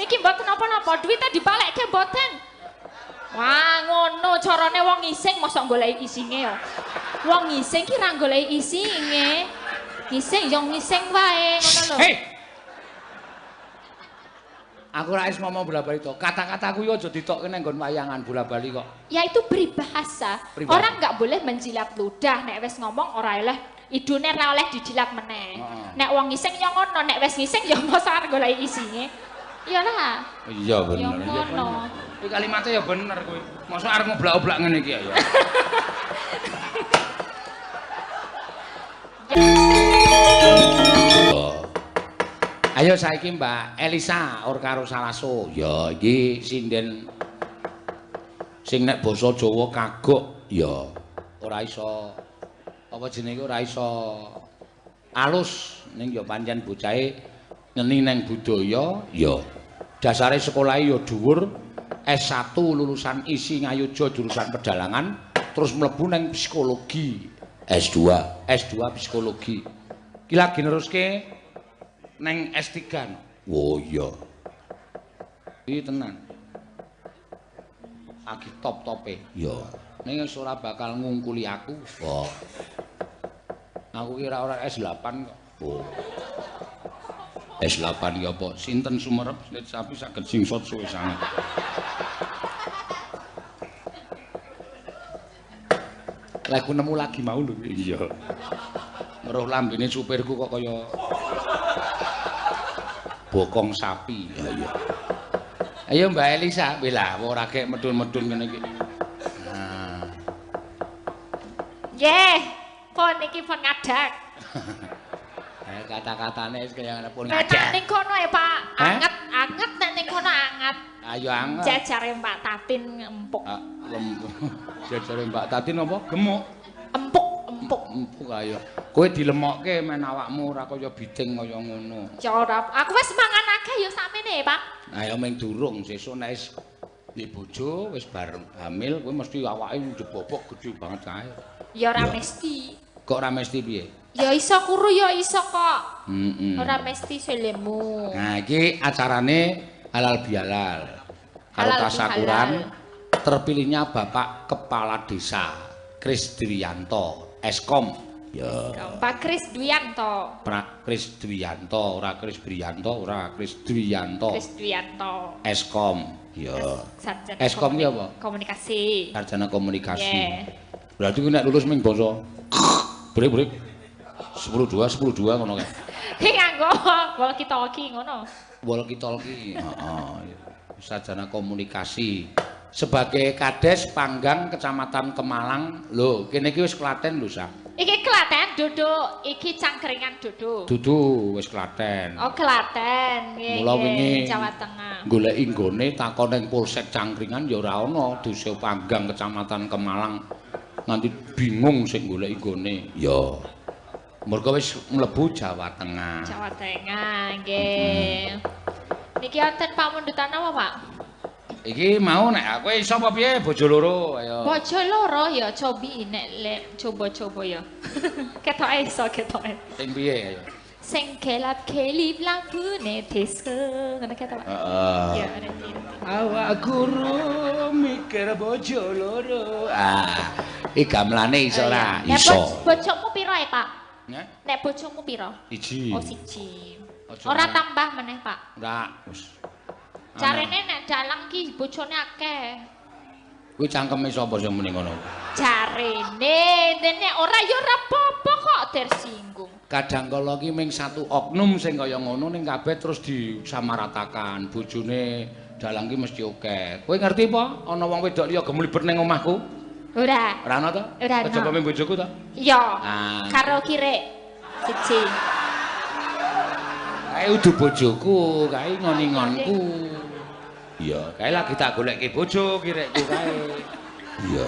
niki mboten napa-napa, duwite dipalekke mboten. Wah, ngono carane wong ngising mosok goleki isinge ya. Wong ngising ki ra goleki isinge. Ngising yo ngising wae ngono lho. Hei. Aku ra wis ngomong bola-bali to. Kata-kataku yo aja ditokke nang nggon wayangan bola-bali kok. Ya itu peribahasa. Orang nggak boleh menjilat ludah. Nek wis ngomong ora oleh idune ra oleh dijilat meneh. Nek wong ngising yo ngono, nek wis ngising yo mosok arep goleki isinge. Iyalah. Iya bener. Yo ngono. Kuwi kalimatnya ya bener kuwi. Mosok arep ngoblak-oblak ngene iki ya. Ayo saiki Mbak Elisa or karo Salaso. Ya iki sinden sing nek basa Jawa kagok ya ora iso apa jenenge ora iso alus ning ya pancen bocahe ngeni nang budaya ya dasare sekolahe ya dhuwur S1 lulusan ISI Ngayuja jurusan pedalangan terus mlebu nang psikologi S2 psikologi ki lagi neruske neng S3. Oh iya. Iki tenan. Lagi top-tope. Ya. Ning ora bakal ngungkuli aku. Oh. Aku kira ora S8 kok. Oh. S8 ya apa? Sinten sumerep sapi saged singsot suwe sanget. Lah aku nemu lagi mau lho. Iya. Ngeruh lambene supirku kok kaya bokong sapi. Ya iya. Ayo Mbak Elisa, bela ora gek medun-medun ngene iki. Nah. Nggih, pun iki pun ngadak. Kata-katane wis kaya pun ngadak. Nek ning kono ya, Pak. Anget nek ning kono anget. Ayo anget. Jajare Mbak Tatin empuk. Lempuk. Jajare Mbak Tatin apa? Gemuk. Empuk ayo. Kowe dilemokke men awakmu ora kaya biting kaya ngono. Ya ora, aku wis mangan akeh ya sakmene, Pak. Nah ya ming durung sesuk nek wis di bojo wis bar hamil kowe mesti awake njebobok gedhe banget kae. Ya ora mesti. Kok ora mesti piye? Ya iso kuru ya iso kok. Ora mesti selemu. Nah iki acarane halal bihalal. Kalau tasakuran terpilihnya Bapak Kepala Desa Krisdwiyanto Eskom. Ya. Pak Krisdwiyanto. Pak Krisdwiyanto, ora Krisbriyanto, ora Krisdwiyanto. Krisdwiyanto. Eskom. Ya. Eskom ki apa? Komunikasi. Sarjana komunikasi. Berarti ku nek lulus ming basa brek-brek 10-2 ngono kae. Ki nganggo walkie-talkie ngono. Walkie-talkie. Heeh. Sarjana komunikasi. Sebagai Kades Panggang Kecamatan Kemalang. Lho, kene iki wis Klaten lho, Sa. Iki Klaten, Duduk. Iki Cangkringan Duduk. Dudu wis Klaten. Oh, Klaten. Nggih, Jawa Tengah. Goleki nggone takon ning Polsek Cangkringan ya ora ana, Desa Panggang Kecamatan Kemalang. Nganti bingung sing goleki nggone. Ya. Mergo wis mlebu Jawa Tengah. Jawa Tengah, nggih. Niki wonten pamundutan apa, Pak? Iki mau nek kowe iso apa piye bojo loro ayo. Bojo loro ya cobi nek coba-coba ya. Ketoke iso ketoke. Sing piye ayo. Sing kelap-kelip lampune desa ngono ketok. Heeh. Ya ngerti. Awak guru mikir bojo loro. Iki gamelane iso ora? Iso. Bojomu piro ya, Pak? Nek bojomu piro? 1. Oh, 1. Ora tambah meneh, Pak. Ora, wis. Carane nek dalang ki bojone akeh. Kuwi cangkeme sapa sing muni ngono? Jarene, dene ora ya ora apa-apa kok tersinggung. Kadang kala ki ming satu oknum sing kaya ngono ning kabeh terus disamaratakan. Bojone dalang ki mesti akeh. Kowe ngerti apa? Ana wong wedok liya gemlibet ning omahku? Ora. Ora ana to? Ora ana. Kejaba ming bojoku to? Iya. Karo kirek. Siji. Kae udu bojoku, kae ngoni-ngonku. Iya, kae lagi tak goleki bojo kirekku kae. Iya.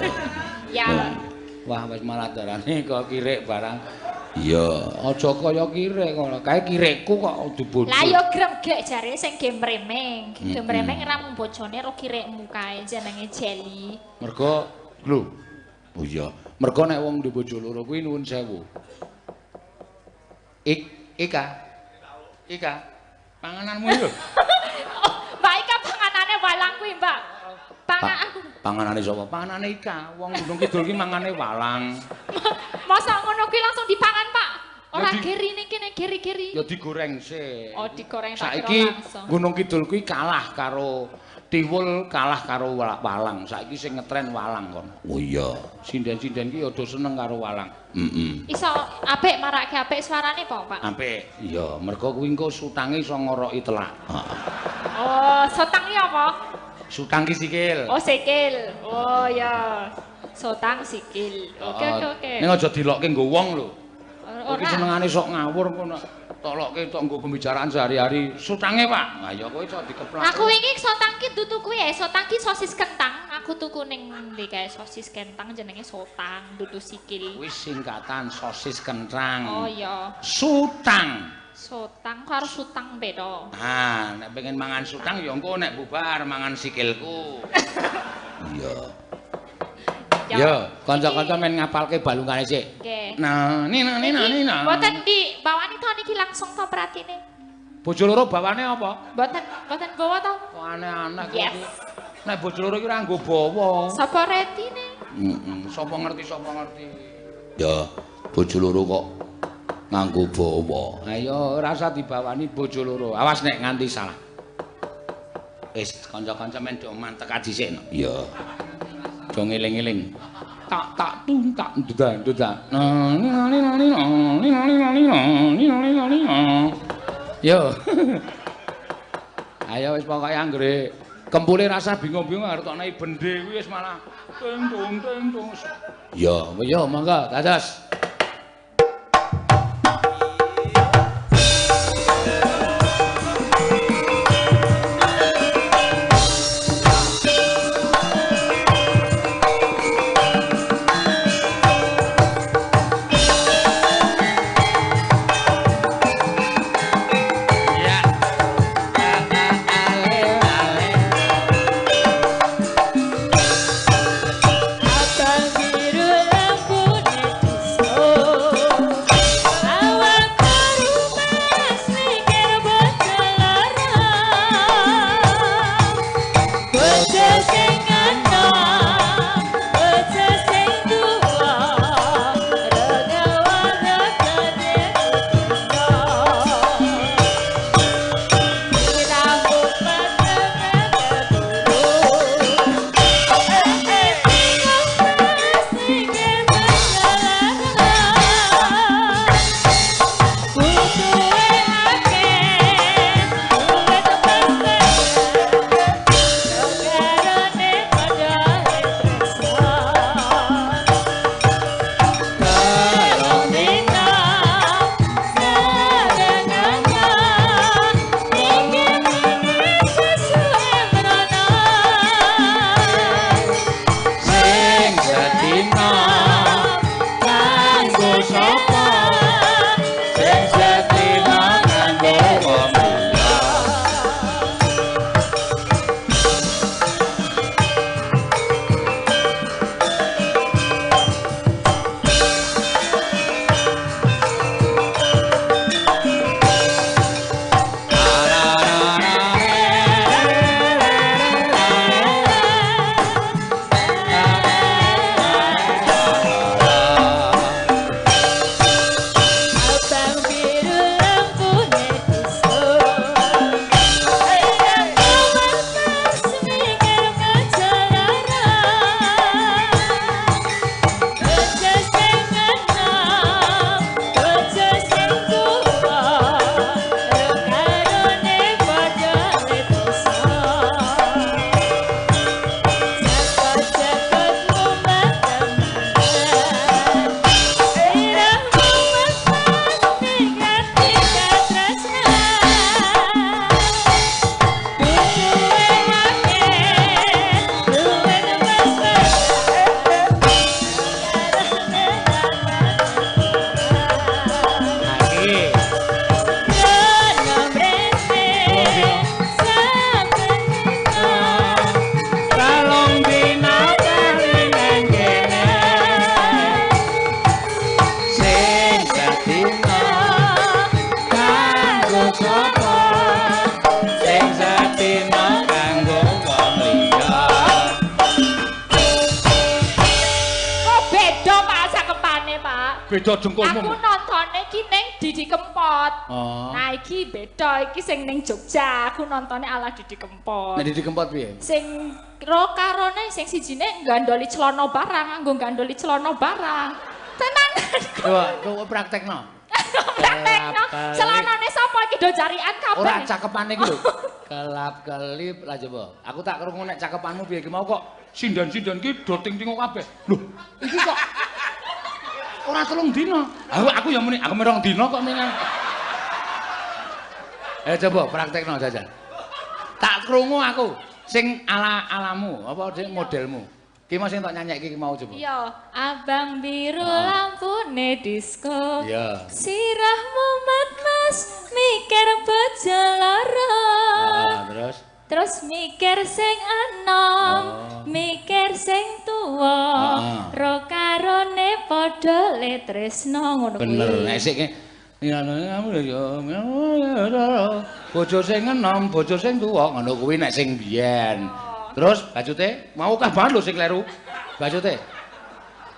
Ya. Wah, wis malah darane kok kirek barang. Iya, aja kaya kirek kok. Kae kirekku kok udu bojo. Lah ya gremgek jare sing ge mremeng. Ge mremeng ra mung bojone ro kirekmu kae jenenge Jeli. Mergo lho. Oh iya, mergo nek wong duwe bojo loro kuwi nuwun sewu. Ika. Pangananmu lho. Mbak Panganane sapa? Panganane Ika. Wong Gunung Kidul ki mangane walang. Masa ngono kuwi langsung dipangan, Pak? Ora gerine kene geri-geri. Ya digoreng sih. Oh, digoreng tak kira Saiki langsung. Gunung Kidul kuwi kalah karo Tiwul, kalah karo walang. Saiki sing ngetren walang kon. Oh iya, sinden-sinden ki do seneng karo walang. Iso apik marake apik suarane apa, Pak? Apik. Iya, mergo kuwi engko sutange iso ngoroki telak. Oh, sotang iki apa? Sutang ki sikil. Oh, sikil. Oh ya. Sotang sikil. Oke. Ning aja dilokke nggo wong lho. Ora. Iki senengane sok ngawur kok nek tolokke tok nggo pembicaraan sehari-hari. Sutange, Pak. Lah ya kowe iso dikeplak. Aku wingi sotang ki dudu kuwi ya, sotang ki sosis kentang. Aku tuku ning ndi kae sosis kentang jenenge sotang, dudu sikil. Kuwi singkatan sosis kentang. Oh iya. Sutang. Sotang karo sutang beda. Ah, nek pengen mangan sutang ya engko nek bubar mangan sikilku. Iya. Yo, kanca-kanca men ngapalke balungane sik. Nggih. Nah, nina. Mboten di bawani to niki langsung to pratine. Bojo loro bawane apa? Mboten bawa to. Kok aneh-aneh kowe Yes. iki. Nek bojo loro iki ora nggo bawa. Sapa retine? Sapa ngerti. Ya, bojo loro kok nganggo bawa. Ayo ora usah dibawani bojo loro. Awas nek nganti salah. Wis kanca-kanca men do mantek dhisik no. Iya. Do ngeling-eling. Tak duda. Yo. Ayo wis pokoke anggere kempule rasa bingung-bingung arep tok nai bendhe kuwi wis malah ting tung. Yo, monggo dados. Abang biru lampu netis beda jengkulmu. Aku nontone iki ning Didi Kempot. Oh. Nah, iki beda iki sing ning Jogja. Aku nontone ala Didi Kempot. Nek Didi Kempot piye? Sing karone sing sijine gandoli celana barang, nganggo gandoli celana barang. Tenan. Coba praktekno. Praktekno. Celanane sapa iki do jarian kabeh. Ora cakepane iki lho. Kelap-kelip lah coba. Aku tak krungu nek cakepanmu piye ki mau kok sindan-sindan ki do ting-tingo kabeh. Lho, iki kok ora 3 dina. Aku ya muni, aku merong dina kok mingan. Coba praktekno jajan. Tak krungu aku sing alamu, apa sing modelmu. Ki mau sing tak nyanyekke ki mau coba. Iya, abang biru lampune disko. Iya. Sirahmu mas mikir bojo loro. Terus Terus mikir sing enom, mikir sing tuwa. Ro karone padha le tresno ngono kuwi. bener nek sik bojo sing enom, bojo sing tuwa ngono kuwi nek sing biyen. Terus bajute mau akeh banget lho sing kleru. Bajute.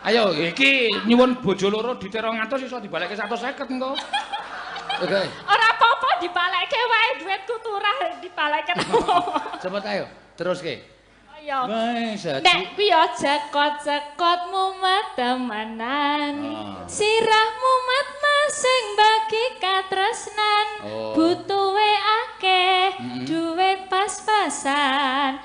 Ayo iki nyuwun bojo loro di 200 iso dibalekke 150 engko. Oke. Ora apa-apa dibalekke wae duitku turah dibalekke. Cepet ayo, teruske. Ayo. Wes, Nek kuwi ya cekot-cekot mumet temenan. Sirahmu mat sing bagi katresnan. Butuhe akeh, duit pas-pasan.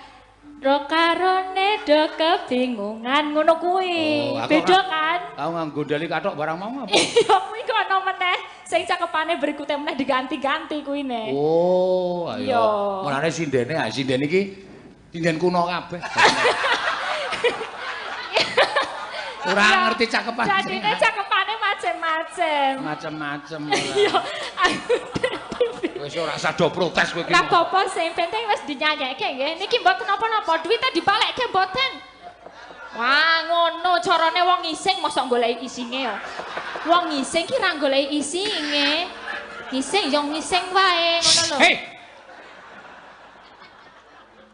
Ro karone do kebingungan ngono kuwi. Beda kan? Aku nganggo dali kathok barang mau apa? Iya kuwi kok ana meneh sing cakepane berikute meneh diganti-ganti kuwi ne. Oh, ayo. Iya. Mulane sindene, sinden iki sinden kuno kabeh. Ora ngerti cakepan. Jadine cakepane macem-macem. Macem-macem. Iya. Wis ora sado protes kowe iki. Lah apa sing penting wis dinyanyekke nggih. Niki mboten napa-napa, duwite dibalekke mboten. Wah, ngono carane wong ngising mosok goleki isinge ya. Wong ngising ki ra goleki isinge. Ngising yo ngising wae ngono lho. Hei.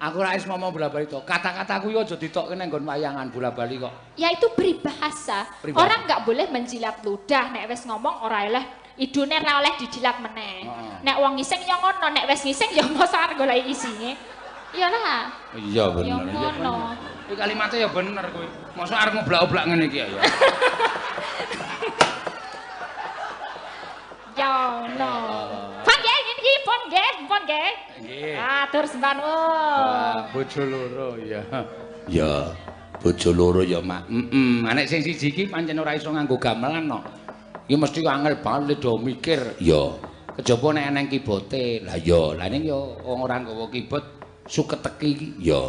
Aku ra wis ngomong bola-bali to. Kata-kataku yo aja ditokke nang nggon wayangan bola-bali kok. Ya itu peribahasa. Orang nggak boleh menjilat ludah. Nek wis ngomong ora oleh idune ra oleh dijilat meneh. Nek wong ngising ya ngono, nek wis ngising ya mosok arep goleki isinge. Iyalah. Iya bener. Ya ngono. Iki kalimatnya ya bener kuwi. Mosok arep ngoblak-oblak ngene iki ya. Ya ngono. Pon nggih iki pon nggih. Nggih. Atur sembanun. Bojo loro ya. Ya, bojo loro ya, Mak. Nek sing siji iki pancen ora iso nganggo gamelan no. Iki mesti angel banget do mikir. Ya. Kejaba nek eneng kibote. Lah ya, lah ning ya ora nggawa kibot suketeki iki. Ya.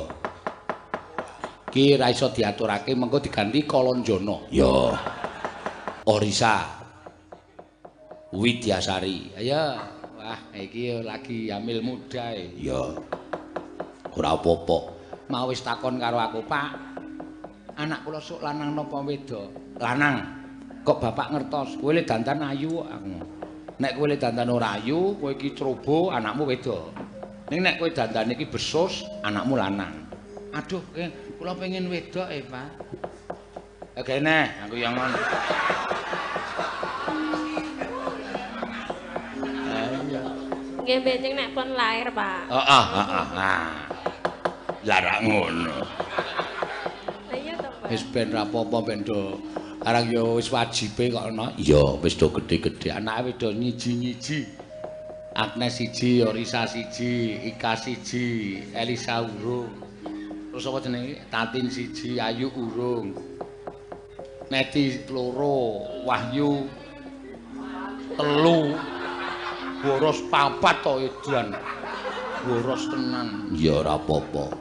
Ki ra iso diaturake mengko diganti Kalonjono. Ya. Orisa. Widyasari. Ayo. Wah, iki lagi hamil muda e. Ya. Ora apa-apa. Mau wis takon karo aku, Pak. Anak kula sok lanang napa wedok? Lanang. Kok bapak ngertos? Kowe le dandan ayu aku. Nek kowe le dandan ora ayu, kowe iki cerobo, anakmu wedok. Ning nek kowe dandan iki besus, anakmu lanang. Aduh, kula pengen wedok Pak. Kene, aku yang ngono. Nggih benjing nek pun lair, Pak. Lah ra ngono. Lah iya to, Pak. Wis ben ra apa-apa ben do. Arang yo wis wajibe kok ana. Iya, wis do gedhe-gedhe. Anake wis do nyiji-nyiji. Agnes siji, Orisa siji, Ika siji, Elisa urung. Terus apa jenenge? Tatin siji, Ayu urung. Neti loro, Wahyu telu. Boros 4 to edan. Boros tenan. Ya ora apa-apa.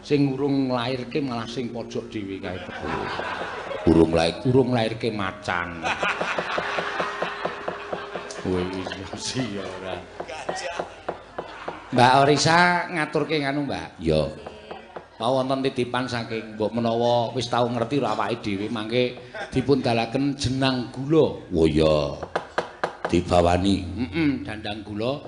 Sing urung nglairke malah sing pojok dhewe kae teko. Urung lairke macan. Wis ya ora. Mbak Orisa ngaturke nganu, Mbak. Ya. Mau wonten titipan saking mbok menawa wis tau ngerti ora awake dhewe mangke dipun dalaken jenang gula. Oh ya. Dibawani dandang gula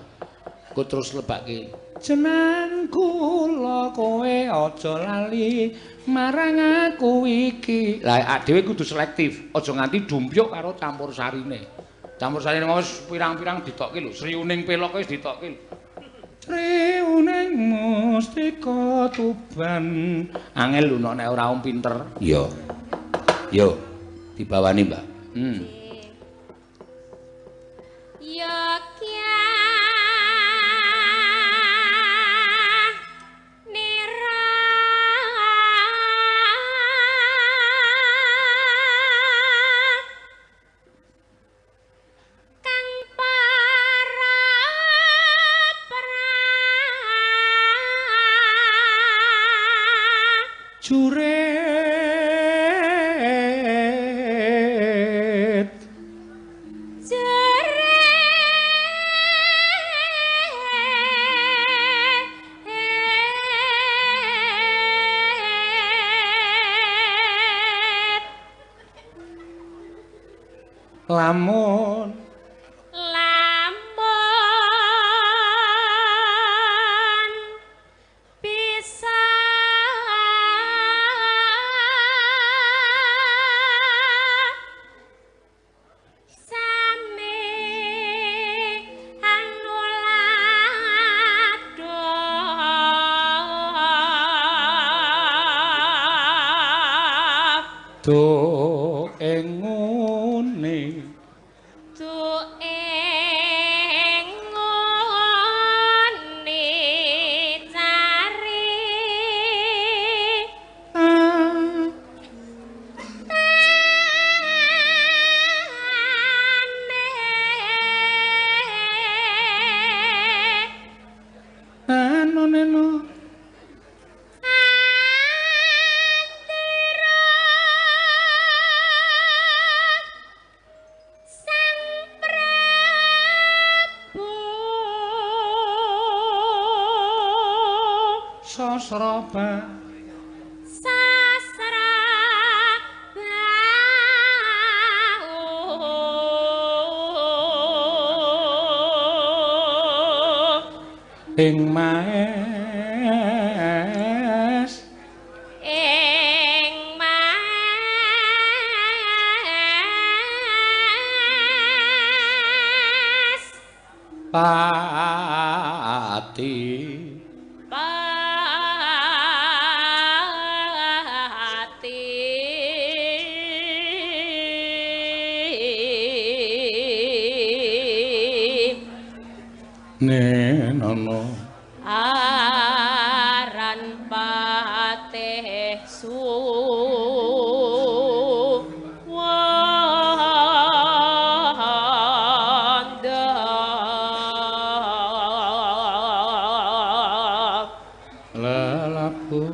kok terus lebake jenang kula kowe aja lali marang aku iki. Lah dhewe kudu selektif, aja nganti dumpyuk karo campur sarine. Campur sarine wis pirang-pirang ditokke lho, sriuning pelok wis ditokke lho. Sriuning mustika tuban. Angel lho nek ora wong pinter. Iya. Yo, dibawani, Mbak. Juret lamun bisa do ing ngene cari neno sasraba ing maes pati nenono aran patih lelaku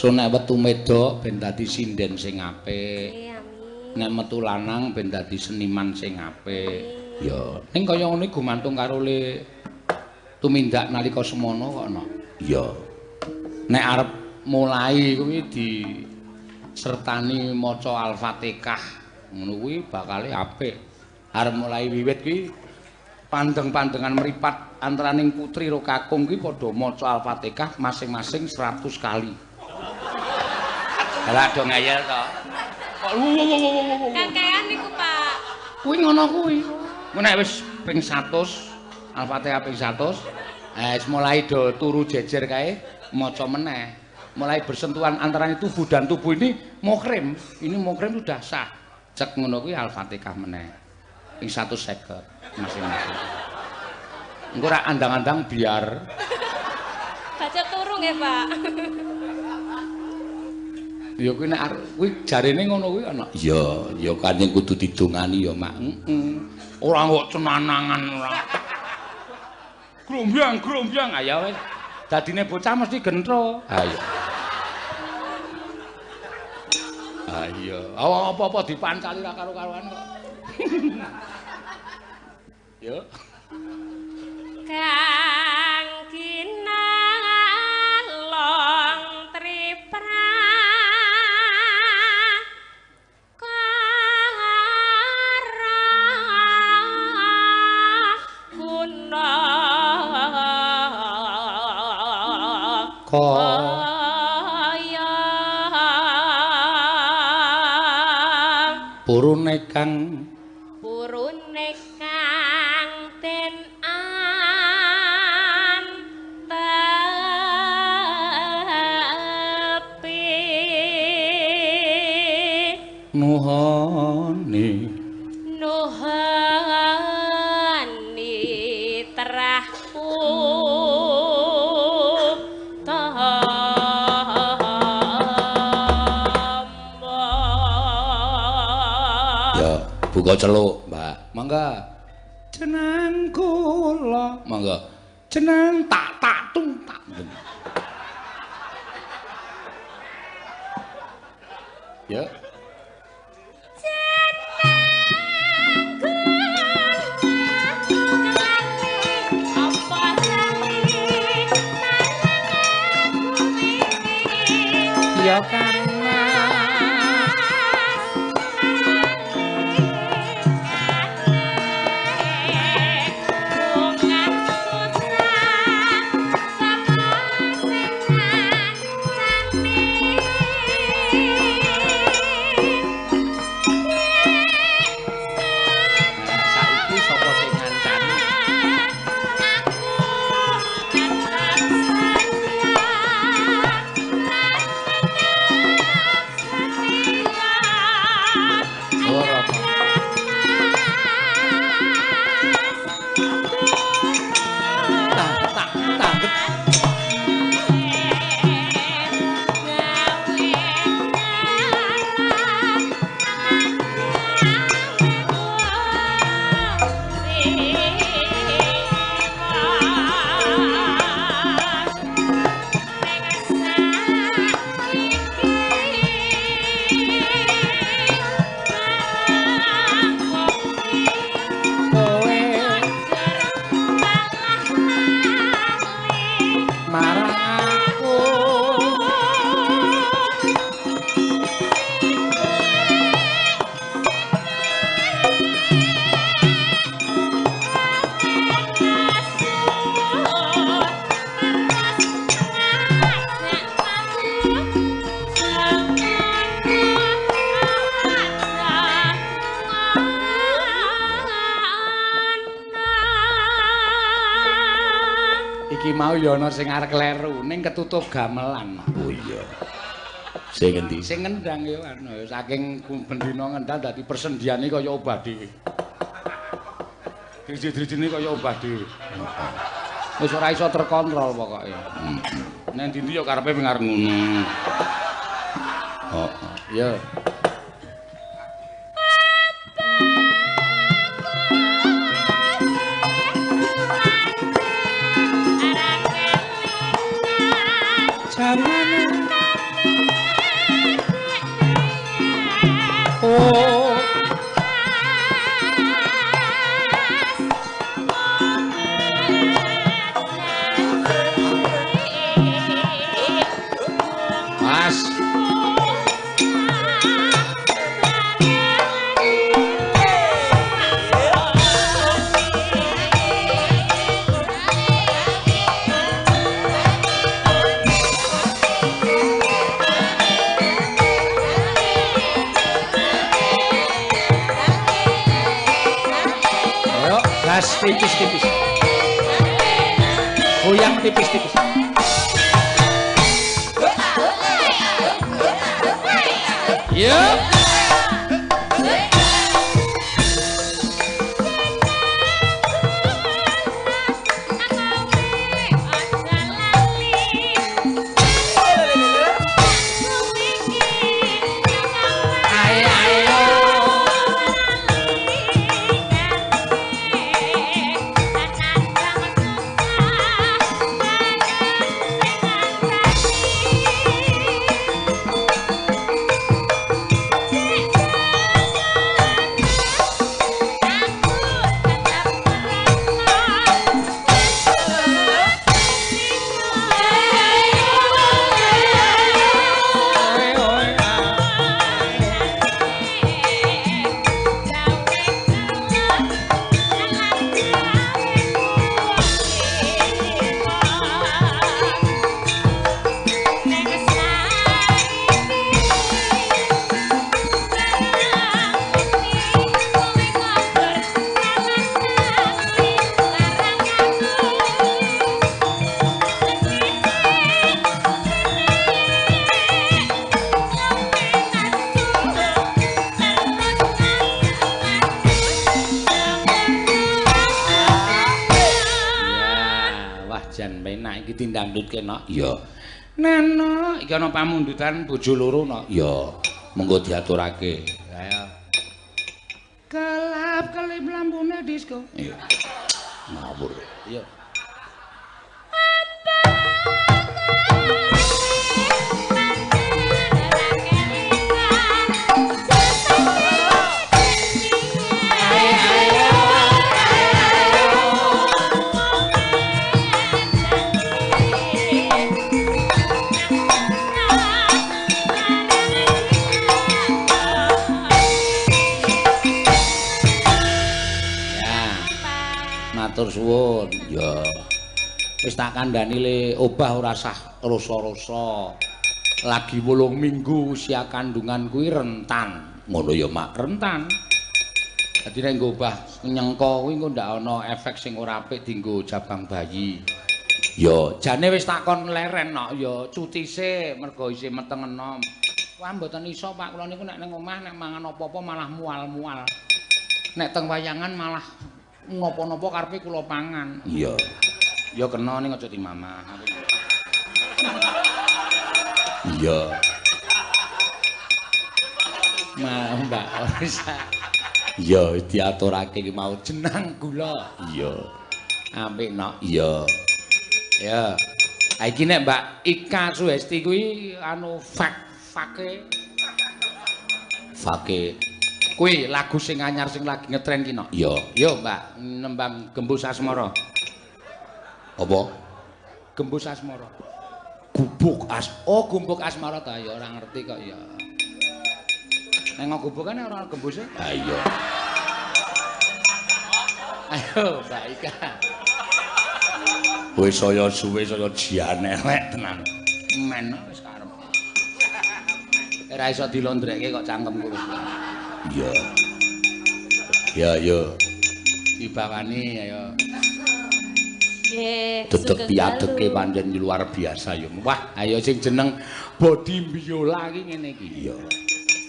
nek wetu medok ben dadi sinden sing apik. Nek metu lanang ben dadi seniman sing apik. Ya, ning kaya ngene gumantung karo le tumindak nalika semana kok ana. Iya. Nek arep mulai kuwi disertani maca Al-Fatihah, ngono kuwi bakale apik. Arep mulai wiwit kuwi pandeng-pandengan mripat antaraning putri karo kakung kuwi padha maca Al-Fatihah masing-masing 100 kali. Lah do ngayal to. Kakean niku, Pak. Kuwi ngono kuwi. Nek wis ping 100 Al-Fatihah ping 100, wis mulai do turu jejer kae maca meneh. Mulai bersentuhan antara tubuh dan tubuh ini muhrim. Ini muhrim sudah sah. Cek ngono kuwi Al-Fatihah meneh. Ping 150 masing-masing. Engko ora andang-andang biar Baca turu nggih, Pak. ya kuwi nek kuwi jarene ngono kuwi ana. Iya, ya kanjeng kudu didongani ya, Mak. Ora kok cenanangan ora. Grombyang ya wis. Dadine bocah mesti gentro. Ayo. Ayo. Apa-apa dipancali ra karo-karoan kok. Yo. Kang kinalong tripra kaya purune kang ten antepi nuhoni terahku buka celuk, Mbak. Mangga. Jeneng kula. Mangga. Jeneng tak tung tak. Ya. Ya kan. Iki mau ya ana sing arek kleru ning ketutup gamelan. Oh iya. Sing endi? Sing ngendang ya anu saking bendina ngendang dadi persendiane kaya obah dhewe. Driji-drijine kaya obah dhewe. Wis ora iso terkontrol pokoke. Nang ndi ya karepe pengarep ngono. Oh, iya. Oh Mas gas tipis-tipis. Goyang tipis-tipis. Yuk. jan penak iki tindangdut kena. Ya. Nana, iki ana pamundutan bojo loro no. Ya. Monggo diaturake. Ayo. Kelap kelip lampune disko. Iya. Ngawur. Iya. Matur suwun. Ya. Wis tak kandhani le obah ora sah rasa-rasa. Lagi 8 minggu usia kandungan kuwi rentan. Ngono ya mak rentan. Dadi nek nggo obah nyengko kuwi engko ndak ana efek sing ora apik dienggo jabang bayi. Ya, jane wis takon leren nok ya cuti sik mergo isih meteng enom. Wah mboten iso Pak, kula niku nek ning omah nek mangan apa-apa malah mual-mual. Nek teng wayangan malah ngopo-nopo karepe kula pangan. Iya. Ya kena ning aja dimamah. Iya. Mbak Orisa. Iya diaturake iki mau jenang kula. Iya. Apik nok. Iya. Ya. Ha iki nek Mbak Ika Suhesti kuwi anu fake. Kuwi lagu sing anyar sing lagi ngetren ki no. Iya, yo Mbak, nembang Gembus Asmara. Apa? Gembus Asmara. Gubuk Asmara ta ya ora ngerti kok ya. Nek gubukane ora gembus e? Ha iya. Ayo Mbak Ika. Wis saya suwe saya jiane elek tenan. Men wis karep. Ora iso dilondreke kok cangkemku wis. Iya. Ya yo. Dibawani ayo. Nggih. Tetep diadeke pancen luar biasa yo. Wah, ayo sing jeneng body biola iki ngene iki. Iya.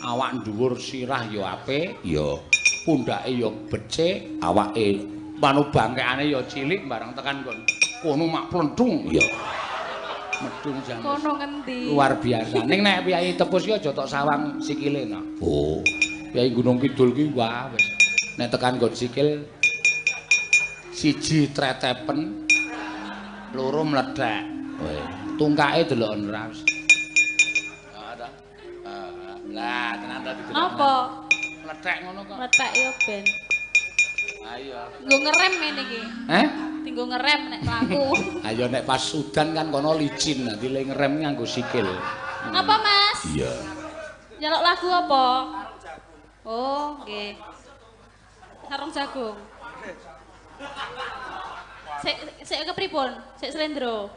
Awak dhuwur sirah yo apik, yo pundake yo becik, awake manu bangkekane yo cilik bareng tekan kono mak plenthung. Iya. Medung jan. Kono ngendi? Luar biasa. Ning nek piyai tepus ki aja tok sawang sikile no. Oh. Piyai Gunung Kidul ki wah wis. Nek tekan nggon sikil siji tretepen, loro mledhek. Tungkake deloken ra wis. Lah, tenan ta didelok. Napa? Mledhek ngono kok. Mletek yo ben. Ayo. Nggo ngerem ngene iki. Tinggo ngerem nek mlaku. Ayo nek pas udan kan kono licin, nanti le ngerem nganggo sikil. Apa, Mas? Iya. Njaluk lagu apa? Oh, nggih. Sarung jagung. Sik kepripun? Sik slendro.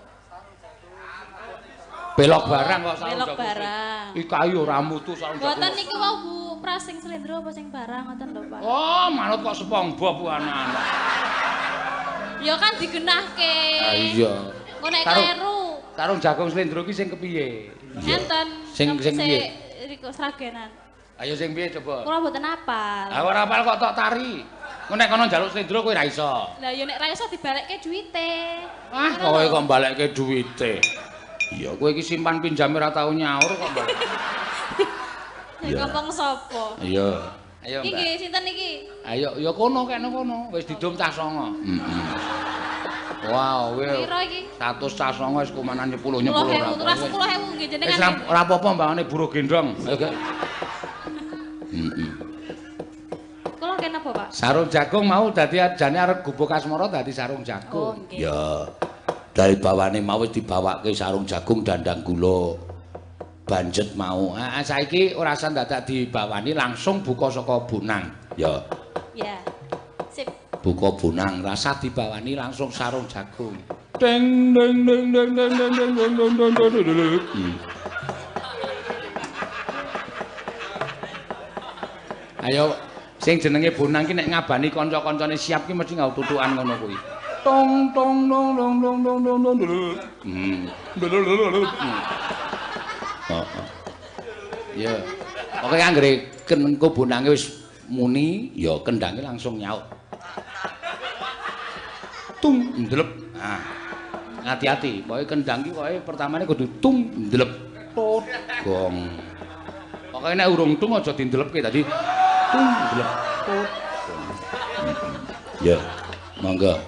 Belok barang kok sarung Belok jagung. barang. Iki ayo ora mutu sarung jagung. Mboten niku wau Bu prasing slendro apa sing barang ngoten lho, Pak. Oh, manut kok SpongeBob ku anak-anak. Ya kan digenahke. Ah iya. Engko nek kleru. Sarung jagung slendro ki sing kepiye? Enten. Sing piye? Riko sragenan. Ayo sing piye coba? Kula mboten apal. Ah ora apal kok tok tari. Engko nek kono njaluk slendro kowe ra iso. Lah ya nek ra iso dibalekke duwite. Ah, kowe kok balekke duwite. Iya, kowe iki simpan pinjame ra tau nyaur kok balik. Nek ngomong sapa? Iya. Ayo, Iki Mbak. nggih sinten iki? Ayo, ya kono kene kono. Wis didum cah 9. Wow, kowe. Piro iki? 100 cah 9 wis kumanan 10 10.000, ora 10.000 nggih jenengan. Wis ora apa-apa mbangane buruh gendong. Ayo, Kak. Kula kene apa, Pak? Sarung jagung mau dadi ajane arep gubuk asmara dadi sarung jagung. Oh, nggih. Ya. Dari bawane mau wis dibawake sarung jagung dandang gula. Banjet mau. Saiki ora usah dadak dibawani langsung buka saka bonang. Ya. Ya. Sip. Buka bonang rasa dibawani langsung sarung jagung. Deng deng deng deng deng deng deng deng deng deng deng. Ayo sing jenenge bonang ki nek ngabani kanca-kancane siap ki mesti nggawa tutukan ngono kuwi. Tong tong dong dong dong dong dong dong. Ya. Pokoke anggere kenengko bonange wis muni, ya kendange langsung nyaut. Tung ndlep. Nah. Hati-hati, pokoke kendang ki pokoke pertamane kudu tung ndelep tot gong. Pokoke nek urung tung aja dindelepke dadi tung ndelep tot. Ya, monggo.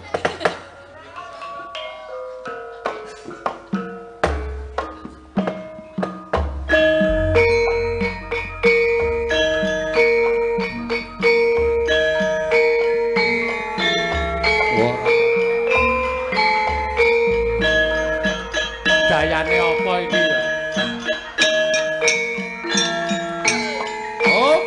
Dayane apa iki ya? Oh.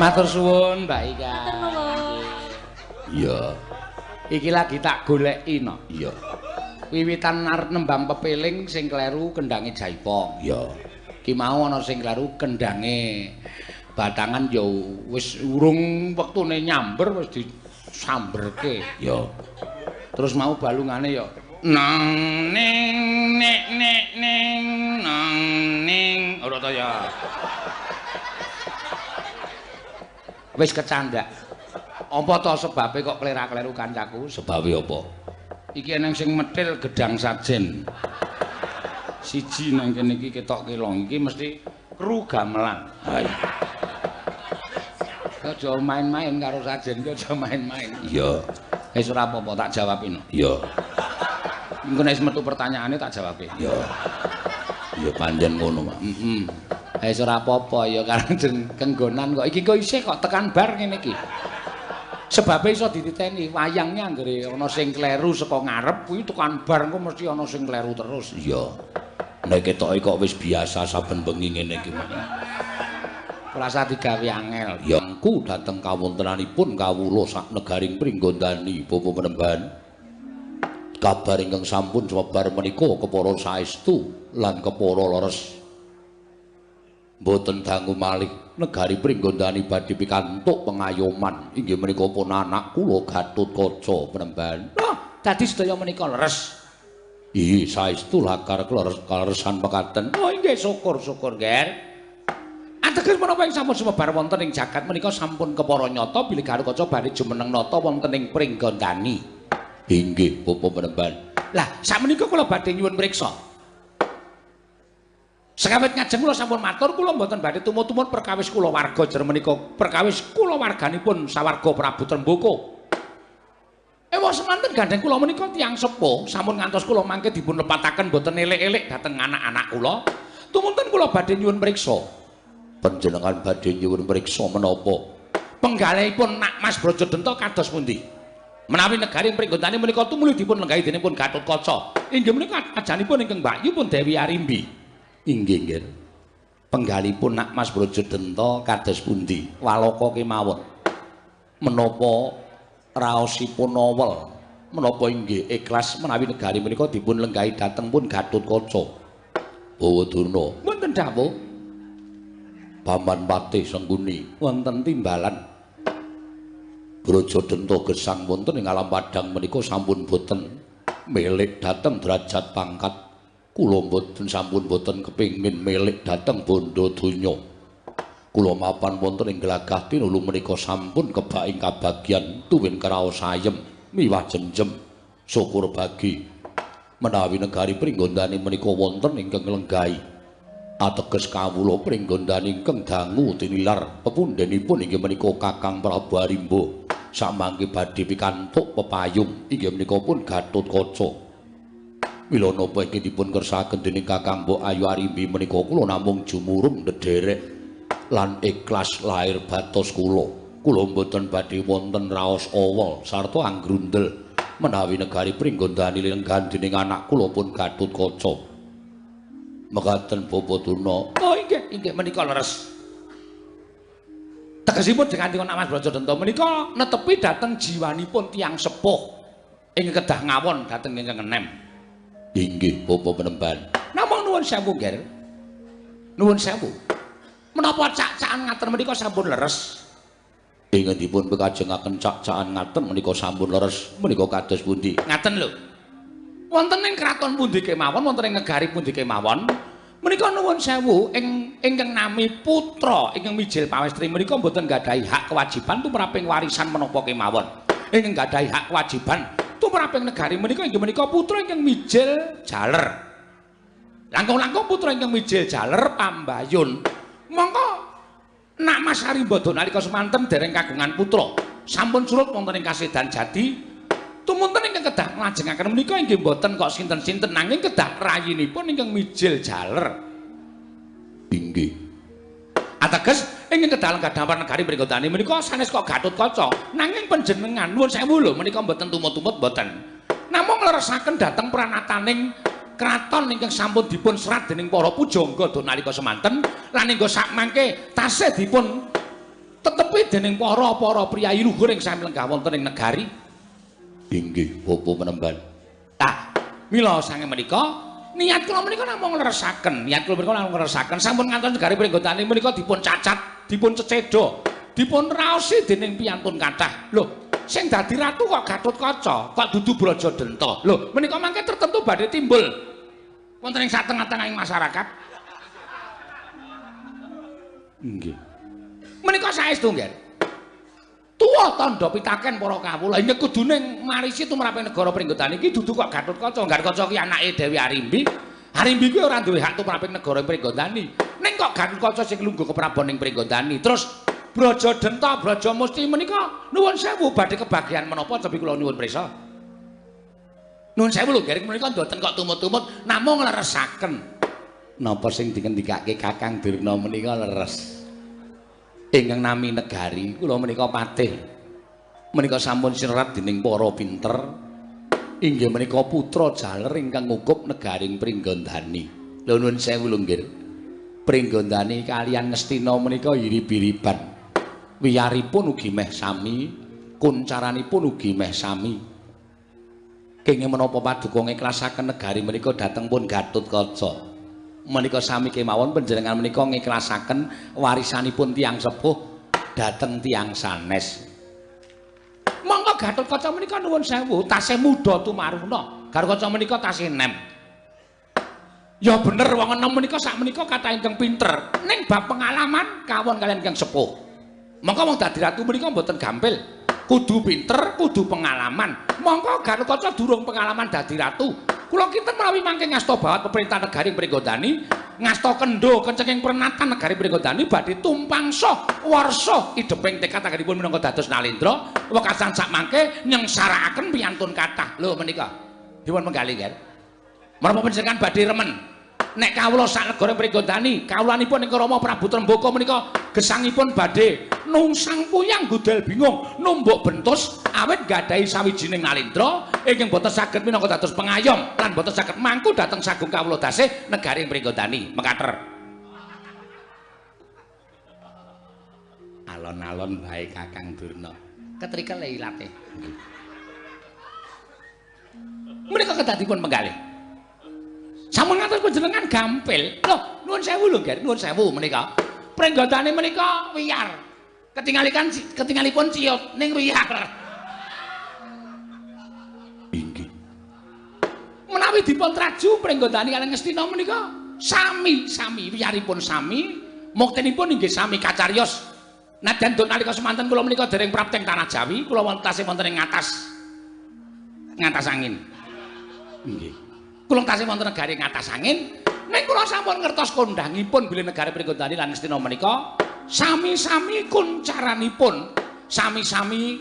Matur suwun Mbak Ika. Iya. Iki lagi tak goleki no. Iya. Wiwitan arep nembang pepeling sing kleru kendange Jaipong. Iya. Ki mau ana sing kleru kendange Batangan ya wis urung wektune nyamber wis disamberke. Iya. Terus mau balungane ya nang ning nek nek ning nang ning ora ta ya. Wis kecandak. Apa to sebabe kok klera-kleru kancaku? Sebabe apa? Iki eneng sing metil gedang sajen. Siji nang kene iki ketok kelong iki mesti kru gamelan. Ha iya. Aja main-main karo sajen, aja main-main. Iya. Wis ora apa-apa tak jawab ino. Iya. Engko nek metu pertanyaane tak jawab. Ya. Ya pancen ngono, Mak. Wis ora apa-apa ya kareng kenggonan kok iki kok isih kok tekan bar ngene iki. Sebabe iso dititeni wayangnya anggere ana sing kleru saka ngarep kuwi tekan bar engko mesti ana sing kleru terus. Iya. Nek ketoke kok wis biasa saben bengi ngene iki, Mak. Rasa digawe angel. Ya engku dhateng kawontenanipun kawula sak negaring Pringgondani Bapa Penemban. Kabar ingkang sampun sumebar menika kepara saestu lan kepara leres. Mboten dangu malih negari Pringgondani badhe pikantuk pengayoman inggih menika pun anak kula Gatotkaca Penemban. Nah, dadi sedaya menika leres. Ih, saestu lakar kaleresan mekaten. Oh, inggih syukur-syukur, Ger. Ateges menapa ing sampun sumebar wonten ing jagat menika sampun kepara nyata bilih Gatotkaca badhe jumeneng nata wonten ing Pringgondani. Inggih, Bapa Penemban. Lah, sakmenika kula badhe nyuwun priksa. Sekawit ngajeng kula sampun matur kula mboten badhe tumut-tumut perkawis kula warga jer menika perkawis kula warganipun sawarga Prabu Tremboko. Ewa semanten gandeng kula menika tiyang sepuh sampun ngantos kula mangke dipun lepataken mboten elek-elek dhateng anak-anak kula. Tumunten kula badhe nyuwun priksa. Panjenengan badhe nyuwun priksa menapa penggalihipun Nak Mas Brajadenta kados pundi? Menawi negari Pringgondani menika tumuli dipun lenggahi dening pun Gatotkaca. Inggih menika ajanipun ingkang Mbakyu pun Dewi Arimbi. Inggih, nggih. Penggalipun Nak Mas Brajadenta kados pundi? Waloka kemawon. Menapa raosipun awel? Menapa inggih ikhlas menawi negari menika dipun lenggahi dhateng pun Gatotkaca? Bawadurna, mboten dawuh. Paman Patih Sengguni wonten timbalan Brajadenta gesang wonten ing alam padang menika sampun boten milik dhateng derajat pangkat. Kula mboten sampun boten kepingin milik dhateng bondo donya. Kula mapan wonten ing glagah tinulu menika sampun kebak ing kabagyan tuwin kraos ayem miwah jenjem syukur bagi menawi negari Pringgondani menika wonten ingkang lenggahi ateges kawula Pringgondani ingkang dangu tinilar pepundhenipun inggih menika Kakang Prabu Arimba samangke badhe pikantuk pepayung inggih menika pun Gatotkaca. Mila napa inggih dipun kersakaken dening Kakang Mbok Ayu Arimbi menika kula namung jumurung ndederek lan ikhlas lahir batos kula. Kula mboten badhe wonten raos awol sarta anggrundel menawi negari Pringgondani lenggan dening anak kula pun Gatotkaca. Mekaten Bapa Durna. Oh inggih menika leres. Tegesipun kanthi Nak Mas Brajadenta menika netepi dhateng jiwanipun tiyang sepuh ing kedah ngawon dhateng ingkang enem. Inggih Bapa Penemban. Namung nuwun sewu, Ger. Nuwun sewu. Menapa cak-cakan ngaten menika sampun leres? Ingkang dipun pekajengaken cak-cakan ngaten menika sampun leres. Menika kados pundi? Ngaten lho. Wonten ing kraton pundi kemawon, wonten ing negari pundi kemawon, menika nuwun sewu ingkang nami putra ingkang mijil pawestri menika mboten gadahi hak kewajiban tumraping warisan menapa kemawon. Ingkang gadahi hak kewajiban tumraping negari menika inggih menika putra ingkang mijil jaler. Langkung-langkung putra ingkang mijil jaler pambayun. Mongko Nak Mas Arimba nalika semanten dereng kagungan putra, sampun surut wonten ing kasedan jati. Tumunten ingkang kedah nglajengaken menika inggih mboten kok sinten-sinten nanging kedah rayinipun ingkang mijil jaler. Inggih. Ateges ingkang kedah gadhampar negari Pringgondani menika sanes kok Gatotkaca. Nanging panjenengan nuwun sewu lho menika mboten tumut-tumut mboten. Namung ngleresaken dhateng pranataning kraton ingkang sampun dipun serat dening para pujangga nalika semanten lan ingga sakmangke tasih dipun tetepi dening para priyayi luhur ing sami lenggah wonten ing negari. Inggih Bapa Penemban. Mila sange menika niat kula menika namung ngleresaken, niat kula menika namung ngleresaken sampun ngantos negari Pringgondani menika dipun cacat, dipun cecedo, dipun raosi dening piyantun kathah. Lho, sing dadi ratu kok Gatotkaca, kok dudu Brajadenta. Lho, menika mangke tertentu badhe timbul wonten ing satengah-tengahing masyarakat. Nggih. Menika saestu nggih. Tuwa tandha pitaken para kawula inggih kudune marisi tumraping negara Pringgondani iki dudu kok Gatotkaca. Gatotkaca ki anake Dewi Arimbi. Arimbi kuwi ora duwe hak tumraping negara Pringgondani. Ning kok Gatotkaca sing lungguh keprabon ing Pringgondani. Terus Brajadenta, Brajamusti menika nuwun sewu badhe kebagian menapa cobi kula nyuwun prisa. Nuwun sewu lho, nggih menika mboten kok tumut-tumut, namung leresaken. Napa sing dikendikake Kakang Durna menika leres. Ingkang nami negari kula menika patih. Menika sampun sinerat dening para pinter. Inggih menika putra jaler ingkang ngukup negaring Pringgondani. Lha nuwun sewu lho nggih. Pringgondani kaliyan Ngastina menika irip-iriban. Wiyaripun ugi meh sami, kuncaranipun ugi meh sami. Kenging menapa paduka ngiklasaken negari menika dhateng pun Gatotkaca. Menika sami kemawon panjenengan menika ngiklasaken warisanipun tiyang sepuh dhateng tiyang sanes. Monggo Gatotkaca menika nuwun sewu, tasih muda tumaruna. Gatotkaca menika tasih enem. Ya bener wong enem menika sak menika kathah ingkang pinter, ning bab pengalaman kawon kalian ingkang sepuh. Monggo wong dadi ratu menika mboten gampil. Kudu pinter, kudu pengalaman. Monggo Gatotkaca durung pengalaman dadi ratu. Kula kinten menawi mangke ngasta bawat pemerintah negari Pringgondani, ngasta kendho kencenging prenatan negari Pringgondani badhe tumpangsa warsa ideping tekad anggenipun minangka dados Nalendra, wekasan sak mangke nyengsarakaken piyantun kathah. Lho menika. Dipun menggali nggih. Menapa panjenengan badhe remen nek kawula sak negara Pringgondani, kawulanipun ing Rama Prabu Trembaka menika gesangipun badhe nungsang puyang gudel bingung numbuk bentus awit gadahi sawijining Nalendra ingkang boten saged minangka dados pengayom lan boten saged mangku dhateng sagung kawula dasih negari Pringgondani mekater. Alon-alon bae Kakang Durna. Ketrikel ilate. Menika kedadipun menggalih. Sampun ngatos panjenengan gampil. Loh, nuwun sewu lho, Ger, nuwun sewu menika. Pringgondani menika wiyar. Ketinggalipun ciut ning wiyar. Inggih. Menawi dipun traju Pringgondani kaliyan Ngastina menika sami-sami wiyaripun sami, muktinipun inggih sami kacarios. Nadyan duk nalika semanten kula menika dereng prapteng tanah Jawi, kula tasih wonten ing ngatas angin. Nggih. Kula tasih wonten negari ngatas angin, ning kula sampun ngertos kondhangipun bilih negari Pringgondani lan Ngastina menika sami-sami kuncaranipun, sami-sami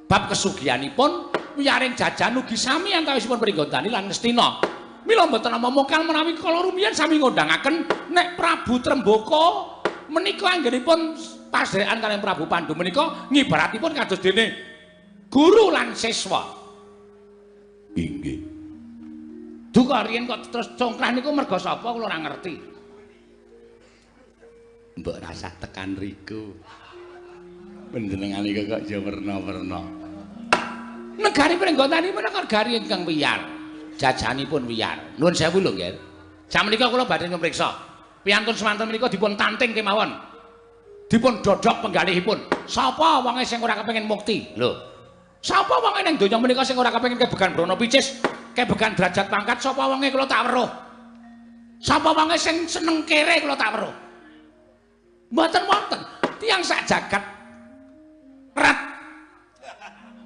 bab kesugihanipun, wiyaring jajan ugi sami antawisipun Pringgondani lan Ngastina. Mila mboten nama mokal menawi kala rumiyin sami ngundhangaken nek Prabu Trembaka menika anggenipun pasderekan kaliyan Prabu Pandhu menika ngibaratipun kados dene guru lan siswa. Inggih. Duka riyen kok terus congkrah niku merga sapa kula ora ngerti. Mbok rasah tekan riku. Panjenengan niku kok ya werna-werna. Negari Pringgondani menika negari ingkang wiyar. Jajanipun wiyar. Nuwun sewu lho, Nggih. Sakmenika kula badhe nyumriksa. Piyantun semanten menika dipun tanting kemawon. Dipun dodhok penggalihipun. Sapa wonge sing ora kepengin mukti? Lho. Sapa wonge ning donya menika sing ora kepengin kebegan brana picis? Kebegan derajat pangkat sapa wonge kula tak weruh. Sapa wonge sing seneng kere kula tak weruh. Mboten wonten tiyang sak jagat Rat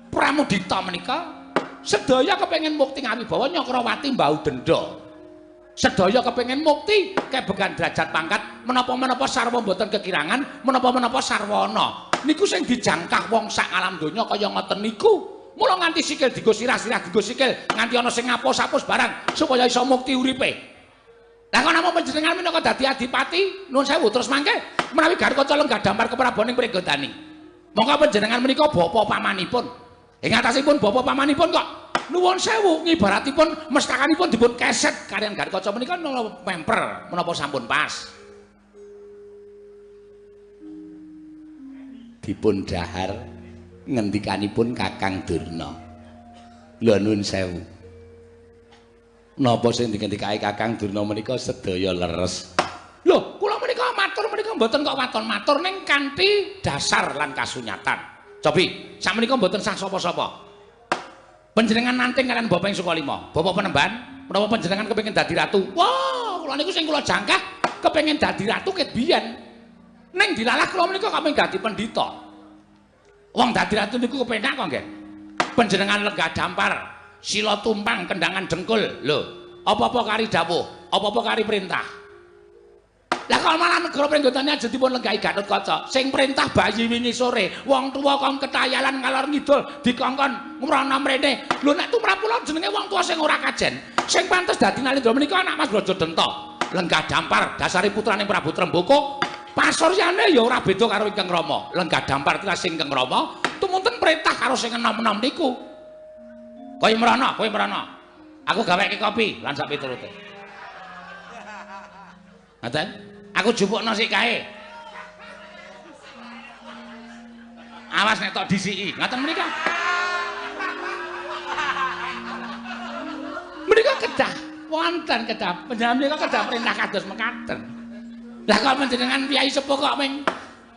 Pramudita menika sedaya kepengin mukti ngawibawa Nyakrawati mbau denda. Sedaya kepengin mukti kebegan derajat pangkat menapa-menapa sarwa mboten kekirangan, menapa-menapa sarwana. Niku sing dijangkah wong sak alam donya kaya ngoten niku. Mula nganti sikil digo sirah-sirah digo sikil nganti ana sing ngapus-apus barang supaya iso mukti uripe. Lah kok namung panjenengan menika dadi adipati nuwun sewu terus mangke menawi Gatotkaca lenggah dampar keprabaning Pringgondani. Monggo panjenengan menika bapa pamanipun. Ing atasipun bapa pamanipun kok nuwun sewu ngibaratipun mestakanipun dipun keset kaliyan Gatotkaca menika memper menapa sampun pas. Dipun dahar ngendikanipun Kakang Durna. Lha nuwun sewu. Napa sing dikendikake Kakang Durna menika sedaya leres. Lho, kula menika matur menika mboten kok waton matur ning kanthi dasar lan kasunyatan. Cobi, sakmenika mboten sah sapa-sapa. Panjenengan nanting kalian Bapak ing Sukalima, Bapak Penemban, menapa panjenengan kepengin dadi ratu? Wah, kula niku sing kula jangkah kepengin dadi ratu ket biyen. Ning dilalah kula menika kepengin dadi pendhita. Wong dadi ratu niku kepenak kok nggih. Panjenengan lenggah dampar, sila tumpang kendangan dengkul. Lho, apa-apa kari dawuh, apa-apa kari perintah. Lah kok malah negara pringgotane aja dipun lenggahi Gatotkaca. Sing perintah bayi wingi sore, wong tuwa kon ketayalan ngalor ngidul dikongkon mrana mrene. Lho nek tumrap kula jenenge wong tuwa sing ora kajen. Sing pantes dadi Nalendra menika anak Mas Brajadenta. Lenggah dampar dasari putrane Prabu Tremboko. Pasuryane ya ora beda karo Ingkang Rama. Lenggah dampar telas Ingkang Rama tumunten perintah karo sing enom-enom niku. Kowe mrana, kowe mrana. Aku gaweke kopi lan sak piturute. Ngaten? Aku jupukno sik kae. Awas nek tok disiki. Ngaten menika. Menika kedah wonten kedah. Panjenengan menika kedah perintah kados mekaten. Lah kok panjenengan piyai sepuh kok ming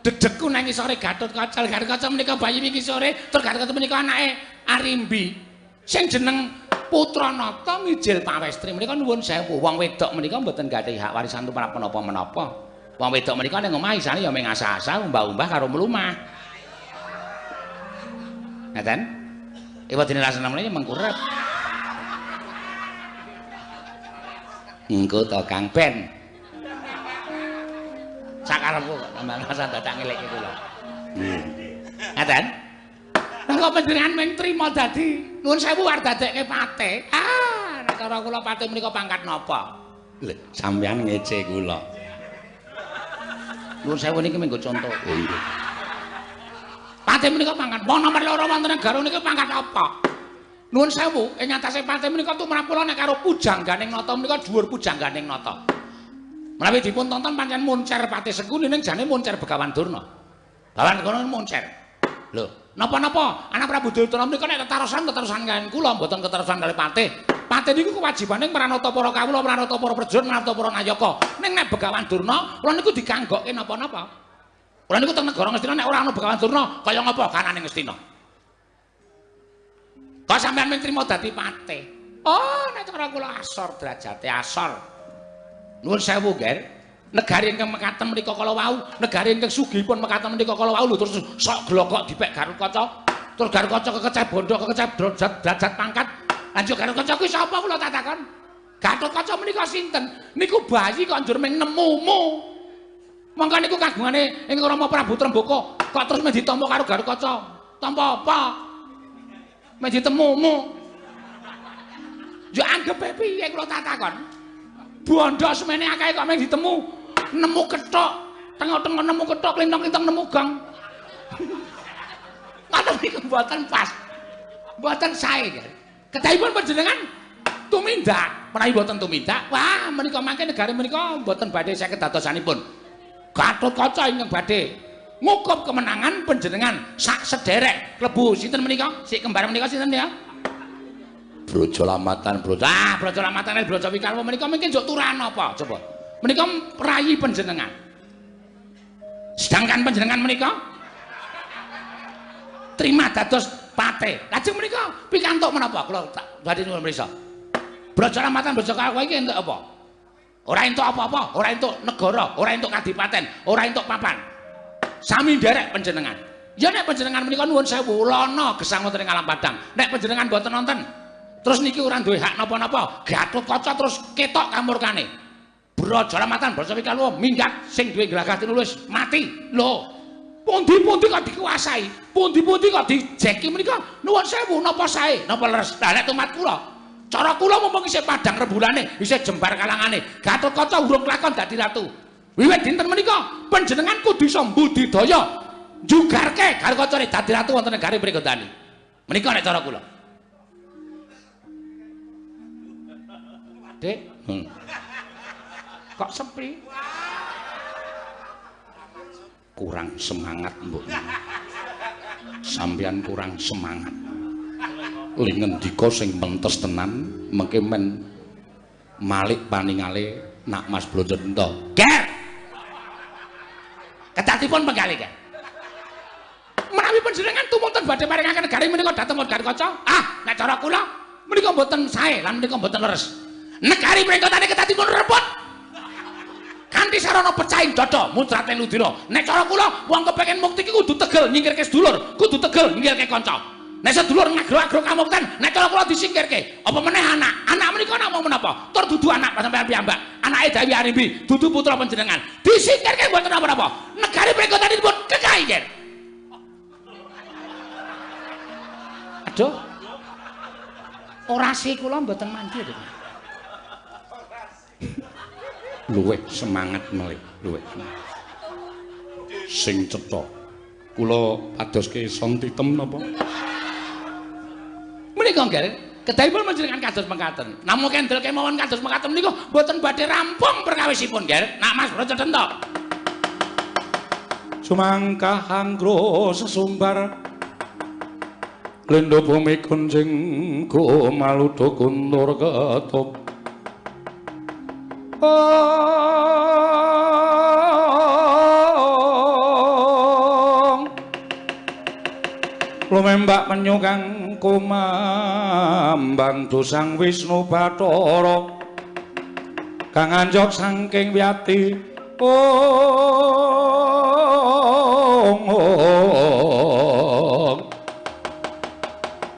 deg-degku nang isore Gatotkaca. Gatotkaca menika bayi wingi sore, tur Gatotkaca menika anake Arimbi. Sing jeneng Putranata mijil pawestri menika nuwun sewu. Wong wedok menika mboten gadhahi hak warisan tumrap menapa-menapa. Wong wedok menika ning omah isane ya ming asa-asa umbah-umbah karo mlumah. Ngaten? Iwa dene rasane meneh mengkurep. Engko to Kang Ben. Sakarepku kok tambah rasa dadak ngelekke kula. Ngaten? Lah kok panjenengan mung trima dadi nuwun sewu arep dadekke pate. Nek cara kula pate menika pangkat napa? Lho, sampeyan ngece kula. Nuwun sewu niki menggo contoh. Oh iya. Pate menika pangkat nomor 2 wonten negara niki pangkat apa? Nuwun sewu, ing atase pate menika tumrap kula nek karo Pujangganing Nata menika dhuwur Pujangganing Nata. Menawi dipun tonton pancen moncer Pate Sengkuni ning jane moncer Begawan Durna. Begawan Durna moncer. Lho, napa-napa anak Prabu Durna menika nek tetarosan kaliyan kula mboten ketarosan kali Pate. Pate niku kewajibane mranata para kawula, mranata para prajurit, mranata para nayaka. Ning nek Begawan Durna, kula niku dikanggokke napa-napa. Kula niku teng negara Ngastina nek ora ana Begawan Durna, kaya ngapa kanane Ngastina. Kok sampeyan mung trima dadi Pate? Oh, nek cara kula asor derajate asor. Nuwun sewu, Ger. Negari ingkang mekaten menika kala wau, negari ingkang sugihipun mekaten menika kala wau lho terus sok glokok dipek Gatotkaca. Tur Gatotkaca kekecap bondo, kekecap derajat pangkat. Lanjut Gatotkaca kuwi sapa kula tak takon? Gatotkaca menika sinten? Niku bayi kok njur ming nemumu. Mangka niku kagungane ing Rama Prabu Tremboko, kok terus mung ditampa karo Gatotkaca. Tampa apa? Mung ditemumu. Yo anggepe piye kula tak takon? Bondo semene akeh kok mung ditemu. Nemu kethok, tengok-tengok nemu kethok, klintong-klintong nemu gang. Ngoten niku mboten pas. Mboten sae, Ger. Kedahipun panjenengan tumindak, menawi mboten tumindak, wah menika mangke negari menika mboten badhe saged dadosanipun. Gatotkaca ingkang badhe ngukup kemenangan panjenengan sak sederek klebu sinten menika? Sik kembar menika sinten ya? Brajalamatan, Brajalamatan Braja Wikalwa menika mungkin njuk turan apa coba? Menika rayi panjenengan. Sedangkan panjenengan menika terima dados Pate. Lajeng menika pikantuk menapa? Kula badhe nyuwun prisa. Brajalamatan Braja Wikalwa iki entuk apa? Ora entuk apa-apa, ora entuk negara, ora entuk kadipaten, ora entuk papan. Sami nderek panjenengan. Ya nek panjenengan menika nuwun sewu, lono gesang wonten ing alam padang. Nek panjenengan boten nonton, terus niki ora duwe hak napa-napa, Gatotkaca terus ketok kamurkane. Brajalamatan Braja Wikalwa minggat sing duwe gelagat nulis mati. Lho, pundi-pundi kok dikuasai, pundi-pundi kok dijeki menika nuwun sewu napa sae, napa leres. Lah nek tumat kula, cara kula mumpung isih padang rebulane, isih jembar kalangane, Gatotkaca urung lakon dadi ratu. Wiwit dinten menika panjenengan kudu iso mbudidaya njugarke Gatotkaca dadi ratu wonten negari Pringgondani. Menika nek cara kula. Dik, kok sepi? Kurang semangat, Mbok. Sampeyan kurang semangat. Li ngendika sing mentes tenan, mengke men malik paningale nak Mas Brajadenta. Ger. Kedatipun penggalih, Ger. Menawi panjenengan tumunten badhe maringaken negari menika dhateng Gatotkaca, nek cara kula menika mboten sae lan menika mboten leres. Negari Pringgondani kedatipun rebut kanthi sarana pecahing dada mudrate ludira. Nek cara kula wong kepengin mukti iki kudu tegel nyingkirke sedulur, kudu tegel nyingkirke kanca. Nek sedulur ngagro-agro kamukten, nek cara kula disingkirke. Apa meneh anak menika namung menapa? Tur kula dudu anak sampeyan piyambak. Anake Dawi Arimbi, dudu putra panjenengan. Disingkirke mboten napa-napa. Negari pringgotanipun kekahi, Ger. Aduh. Orasi kula mboten mandi to. Luwih semangat melih, luwih. Sing cetha. Kula padoske son titem napa? Menika Ger, kedahipun panjenengan kados mekaten. Namung kendel kemawon kados mekaten menika mboten badhe rampung perkawisipun, Ger. Nak Mas Brajadanta. Sumangkah anggro sesumbar lendo bumi kunjing ku maludo kundur ketop lumembak penyu kang kumambang dosang Wisnu Bathara kang anjok saking wiyati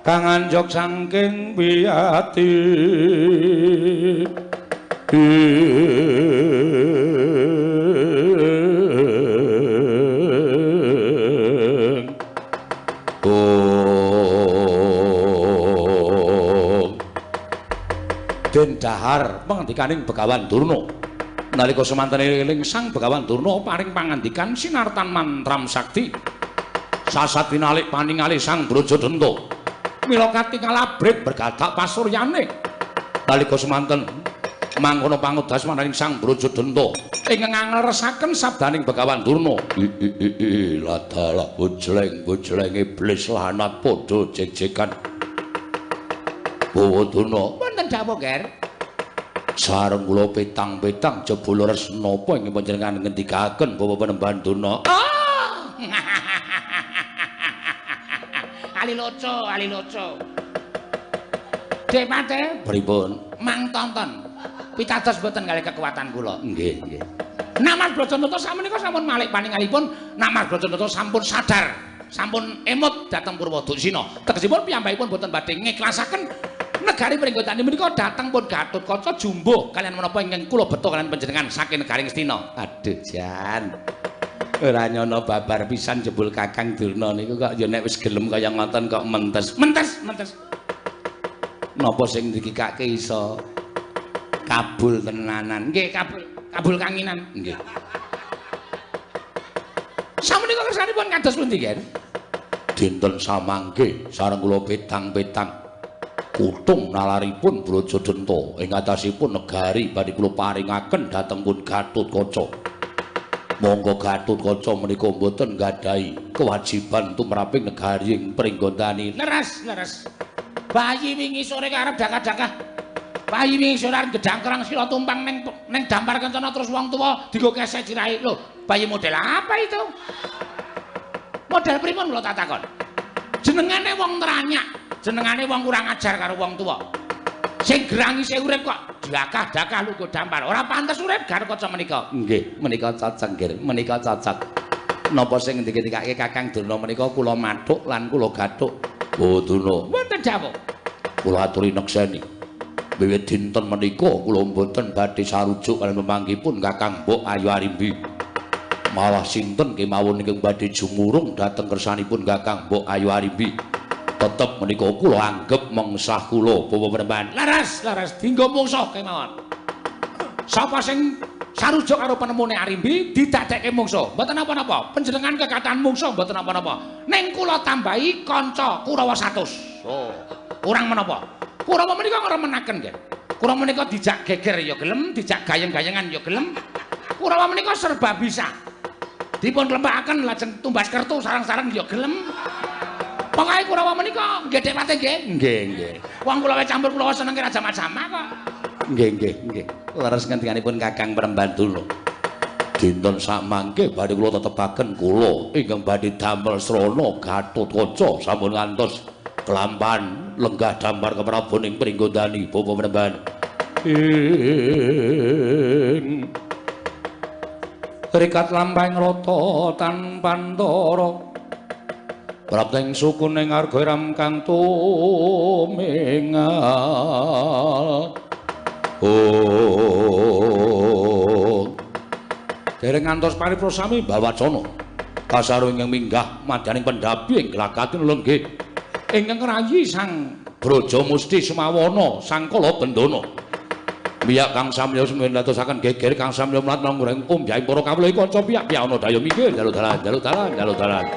kang anjok saking wiyati Den dahar pangandikaning Begawan Durna nalika semanten eling Sang Begawan Durna paring pangandikan sinartan mantram sakti sasat pinalik paningali Sang Brajadanta mila katingal abrit bergadak pasuryane nalika semanten mangkono pangudas manaring Sang Brajadanta ingkang ngleresaken sabdaning Begawan Durna ladalah bojleng iblis lanat padha jegjegan Bawa Durna wonten dawuh Ger sareng kula petang-petang jebul resna apa ingkang panjenengan ngendikaken Bawa Panembahan Durna aliloco Depate pripun mang tonton pitados boten kalih kekuatan kula nggih Nak Mas Brajadanta samenika sampun malih paningalipun Nak Mas Brajadanta sampun sadar sampun emut dhateng Purwoduksina tegesipun piyambakipun boten badhe ngiklasaken negari pringgotani menika dhateng pun Gatotkaca jumbuh kalian menapa ingkang kula beto kalian panjenengan saking negari Ngastina aduh jan ora nyono babar pisan jebul Kakang Durna niku kok ya nek wis gelem kaya ngoten kok mentes napa sing dikikake iso kabul tenanan nggih kabul kanginan nggih samenika kersanipun kados pundi Ger dinten samangke sareng kula petang-petang kutung nalaripun Brajadanta ing atasipun negari badhe kula paringaken dhateng pun Gatotkaca monggo Gatotkaca menika mboten nggadhahi kewajiban tumraping negari ing pringgondani leres bayi wingi sore karep dakah-dakah bayi wingi sore arep gedang kerang sila tumpang ning dampar kencana terus wong tuwa dienggo kesek sirahe lho bayi model apa itu model pripun kula tak takon jenengane wong teranyak jenengane wong kurang ajar karo wong tuwa sing gerang isih urip kok dakah-dakah lugu dampar ora pantes urip Gatotkaca menika nggih menika cocok nggih menika cocok napa sing ndikake Kakang Durna menika kula mathuk lan kula gathuk oh Durna wonten dawuh kula aturi nekseni wiwit dinten menika kula mboten badhe sarujuk kaliyan pemanggipun Kakang Mbok Ayu Arimbi malah sinten kemawon ingkang badhe jumurung dhateng kersanipun Kakang Mbok Ayu Arimbi tetep menika kula anggep mengsah kula Bawa Panembahan laras dinggo mungsuh kemawon sapa sing sarujuk karo penemune Arimbi didadekke mungsuh mboten napa-napa panjenengan kekatan mungsuh mboten napa-napa ning kula tambahi kanca Kurawa 100 oh kurang menapa Kurawa menika ngremenaken nggih Kurawa menika dijak geger ya gelem dijak gayeng-gayengan ya gelem Kurawa menika serba bisa dipun lempakaken lajeng tumbas kertu sarang-sarang ya gelem pokoke Kurawa menika nggih Depate nggih wong kula campur kula seneng kira jama-jama kok nggih leres ngendikanipun Kakang Panembahan Durna dinten samangke badhe kula tetepaken kula ingkang badhe damel srana Gatotkaca sampun ngantos kelampahan lenggah dampar keprabon ing pringgondani Bawa Panembahan rikat lampahing rata tanpa antara prapteng sukuning arga ram kang tumingal oh dereng ngantos pariprasami bawacana kasaro ingkang minggah madyaning pendhapi ing glagating lenggih ingkang rayi Sang Brajamusti Semawana Sang Kala Bendana biyak kang samya semen ndadosaken geger kang samya mlat nanggung ombyahing para kawula kanca piyak-piyak ana daya mikir dalu dalan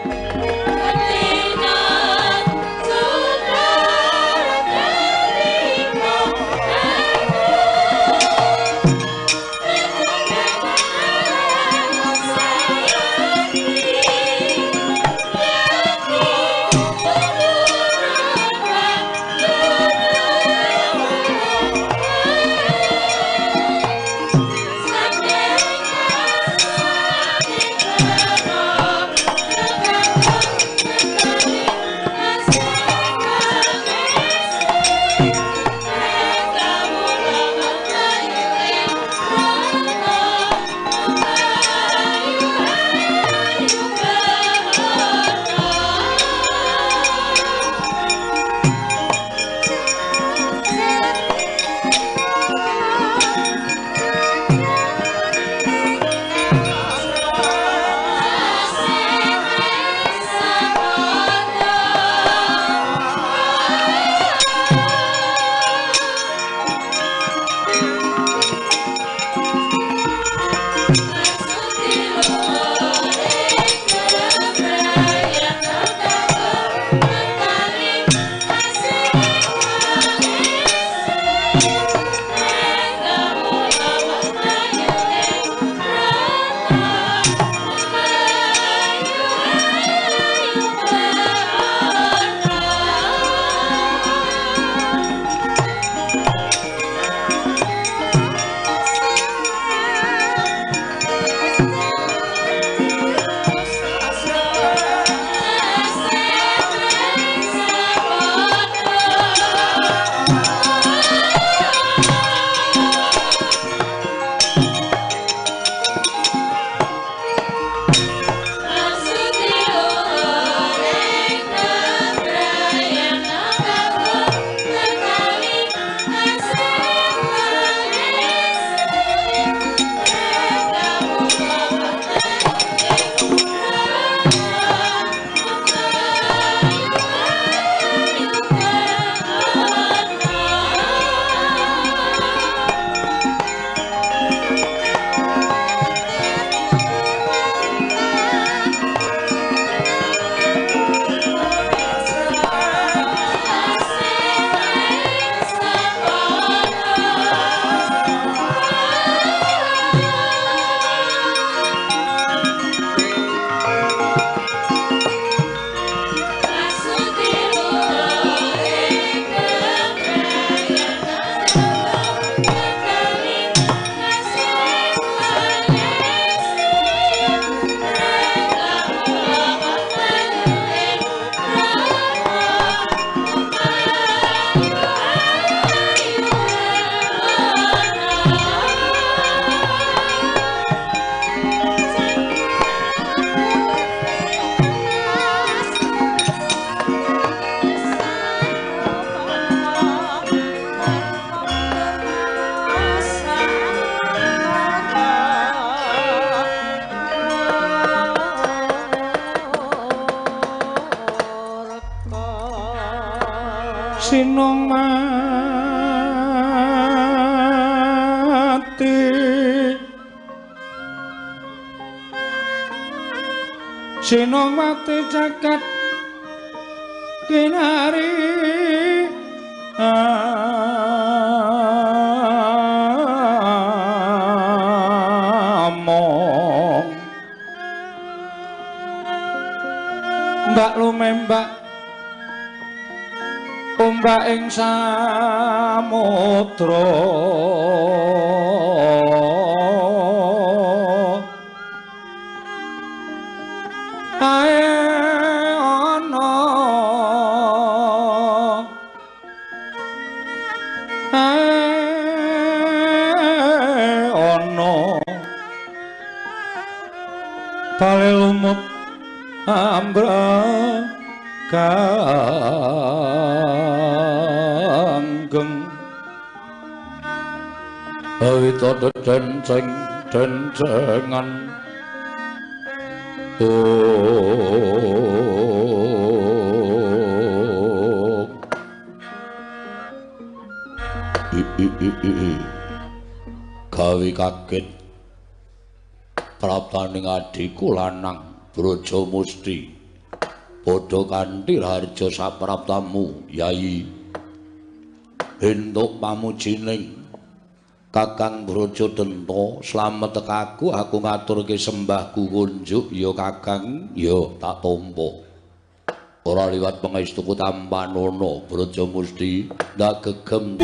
sinong mati sinong mati jagat kinari among mbak lumembak ombak ing samudra ae ana bale lumut ambraganggeng awita denceng dencengan Gawe kaget praptaning adiku lanang Braja Musti padha kanthi harja sapraptamu Yai entuk pamujining Kakang Brajadenta slamet tekaku aku ngaturke sembahku kunjuk ya Kakang ya tak tampa ora liwat pangestuku tampanono Braja Musti ndak gegem